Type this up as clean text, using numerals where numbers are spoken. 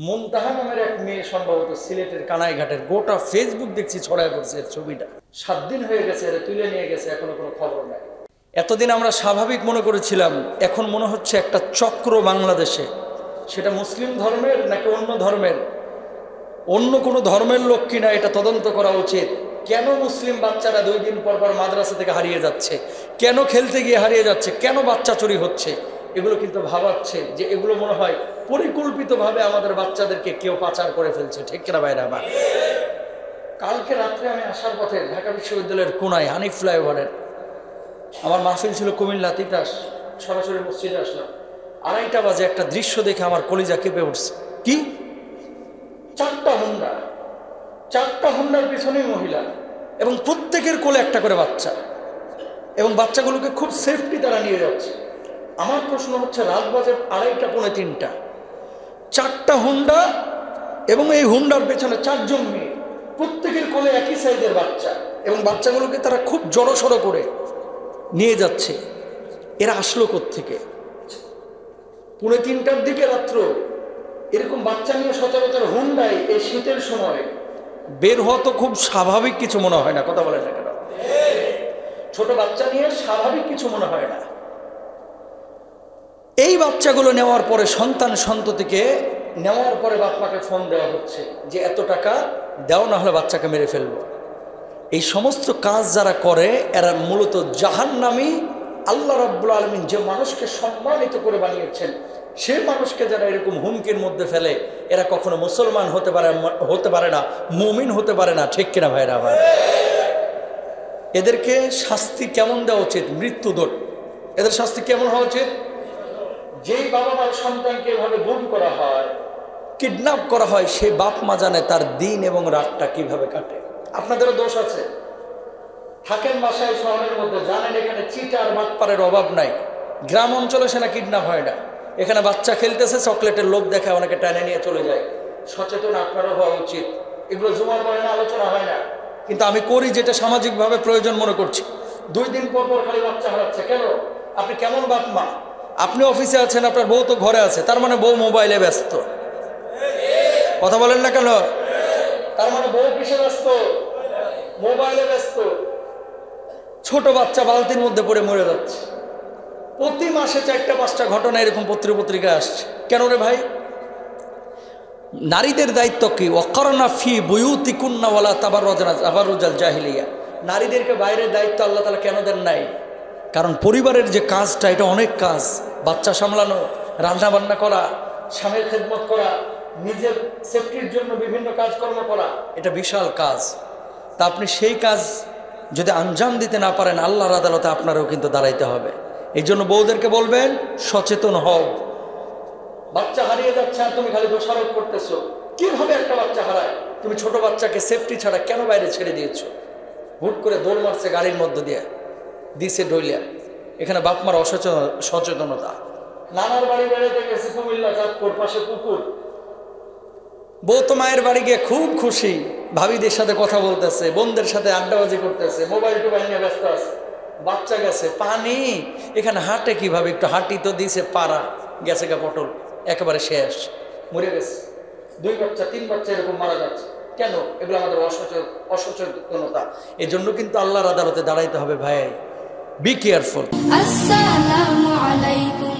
মুনতাহা নামের এক মেয়ে সম্ভবত সিলেটের কানাইঘাটের, গোটা ফেসবুক দেখছি ছড়ায় পড়ছে এর ছবিটা। 7 দিন হয়ে গেছে, এর তুলে নিয়ে গেছে, এখনো কোনো খবর নাই। এতদিন আমরা স্বাভাবিক মনে করেছিলাম, এখন মনে হচ্ছে একটা চক্র বাংলাদেশে, সেটা মুসলিম ধর্মের নাকি অন্য ধর্মের, অন্য কোনো ধর্মের লোক কিনা এটা তদন্ত করা উচিত। কেন মুসলিম বাচ্চারা 2 দিন পর পর মাদ্রাসা থেকে হারিয়ে যাচ্ছে, কেন খেলতে গিয়ে হারিয়ে যাচ্ছে, কেন বাচ্চা চুরি হচ্ছে, এগুলো কিন্তু ভাবাচ্ছে যে এগুলো মনে হয় পরিকল্পিতভাবে আমাদের বাচ্চাদেরকে কেউ পাচার করে ফেলছে, ঠিক কিনা ভাইরা? আবার কালকে রাত্রে আমি আসার পথে ঢাকা বিশ্ববিদ্যালয়ের কোনায় হানিফ ফ্লাইওভারের, আমার মাহফিল ছিল কুমিল্লা তিতাস, সরাসরি মসজিদে আসলাম। 2:30 বাজে একটা দৃশ্য দেখে আমার কলিজা কেঁপে উঠছে। কি 4টা হুন্ডার পিছনেই মহিলা, এবং প্রত্যেকের কোলে একটা করে বাচ্চা, এবং বাচ্চাগুলোকে খুব সেফটি তারা নিয়ে যাচ্ছে। আমার প্রশ্ন হচ্ছে, রাত বাজে 2:30 পৌনে 3টা, 4টা হুন্ডা এবং এই হুন্ডার পেছনে 4 জন মেয়ে, প্রত্যেকের কোলে একই সাইজের বাচ্চা, এবং বাচ্চাগুলোকে তারা খুব জড়সড় করে নিয়ে যাচ্ছে। এরা আসলো কোত্থেকে? পৌনে 3টার দিকে রাত্র এরকম বাচ্চা নিয়ে সচরাচর হুন্ডায় এই শীতের সময় বের হওয়া তো খুব স্বাভাবিক কিছু মনে হয় না। কথা বলে না কেন? ছোট বাচ্চা নিয়ে স্বাভাবিক কিছু মনে হয় না। এই বাচ্চাগুলো নেওয়ার পরে সন্তান সন্ততিকে নেওয়ার পরে বাপমাকে ফোন দেওয়া হচ্ছে যে এত টাকা দেও, না হলে বাচ্চাকে মেরে ফেলবো। এই সমস্ত কাজ যারা করে এরা মূলত জাহান্নামী। আল্লাহ রাব্বুল আলামিন যে মানুষকে সম্মানিত করে বানিয়েছেন, সে মানুষকে যারা এরকম হুমকির মধ্যে ফেলে, এরা কখনো মুসলমান হতে পারে না, মুমিন হতে পারে না, ঠিক কিনা ভাইরা? আবার এদেরকে শাস্তি কেমন দেওয়া উচিত? মৃত্যুদণ্ড। এদের শাস্তি কেমন হওয়া উচিত? যেই বাবা মার সন্তানকে এভাবে গুম করা হয়, কিডন্যাপ করা হয়, সেই বাপ মা জানে তার দিন এবং রাতটা কিভাবে কাটে। আপনাদেরও দোষ আছে, থাকেন বাসায় শহরের মধ্যে, জানেন এখানে চিটার বাটপারের অভাব নাই। গ্রাম অঞ্চলে সেনা কিডন্যাপ হয় না। এখানে বাচ্চা খেলতেছে, চকলেটের লোভ দেখায়, অনেকে টানে নিয়ে চলে যায়। সচেতন আপনারও হওয়া উচিত। এগুলো জুমার পরে না আলোচনা হয় না, কিন্তু আমি করি যেটা সামাজিকভাবে প্রয়োজন মনে করছি। 2 দিন পর পর খালি বাচ্চা হারাচ্ছে। কেন? আপনি কেমন বাপ মা? আপনি অফিসে আছেন, আপনার বউ তো ঘরে আছে, তার মানে বউ মোবাইলে ব্যস্ত। কথা বলেন না কেন? তার মানে বউ কিসে ব্যস্ত? মোবাইলে ব্যস্ত। ছোট বাচ্চা বালতির মধ্যে পড়ে মরে যাচ্ছে। প্রতি মাসে 4টা-5টা ঘটনা এরকম পত্রিকায় আসছে। কেন রে ভাই? নারীদের দায়িত্ব কি? ওয়াকারনা ফি বুয়ুতিকুন্না ওয়ালা তাবাররুজাল জাহিলিয়া। নারীদেরকে বাইরের দায়িত্ব আল্লাহ তাআলা কেন দেন নাই? কারণ পরিবারের যে কাজটা, এটা অনেক কাজ। বাচ্চা সামলানো, রান্না বান্না করা, স্বামীর খেদমত করা, নিজের সেফটির জন্য বিভিন্ন কাজকর্ম করা, এটা বিশাল কাজ। তা আপনি সেই কাজ যদি আঞ্জাম দিতে না পারেন, আল্লাহর আদালতে আপনারও কিন্তু দাঁড়াইতে হবে। এই জন্য বউদেরকে বলবেন, সচেতন হও। বাচ্চা হারিয়ে যাচ্ছে আর তুমি খালি দোষারোপ করতেছো। কিভাবে একটা বাচ্চা হারায়? তুমি ছোট বাচ্চাকে সেফটি ছাড়া কেন বাইরে ছেড়ে দিয়েছো? হুট করে দৌড় মারছে গাড়ির মধ্যে দিয়ে, দিছে ডইলিয়া। এখানে বাপমার সচেতনতা। নানার বাড়ি বেড়াতে গেছে কুমিল্লা, চাঁদপুর, পাশে পুকুর। বউ তো মায়ের বাড়ি গিয়ে খুব খুশি, ভাবিদের সাথে কথা বলতেছে, বোনদের সাথে আড্ডাবাজি করতেছে, মোবাইল টোবাইল নিয়ে ব্যস্ত আছে। বাচ্চা গেছে পানি, এখানে হাঁটে কিভাবে? একটু হাঁটি তো দিছে, পাড়া গেছে গা পটল, একেবারে শেষ, মরে গেছে। 2 বাচ্চা 3 বাচ্চা এরকম মারা যাচ্ছে। কেন? এগুলো আমাদের অসচেতনতা। এজন্য কিন্তু আল্লাহর আদালতে দাঁড়াইতে হবে ভাই। Be careful. আসসালামু আলাইকুম।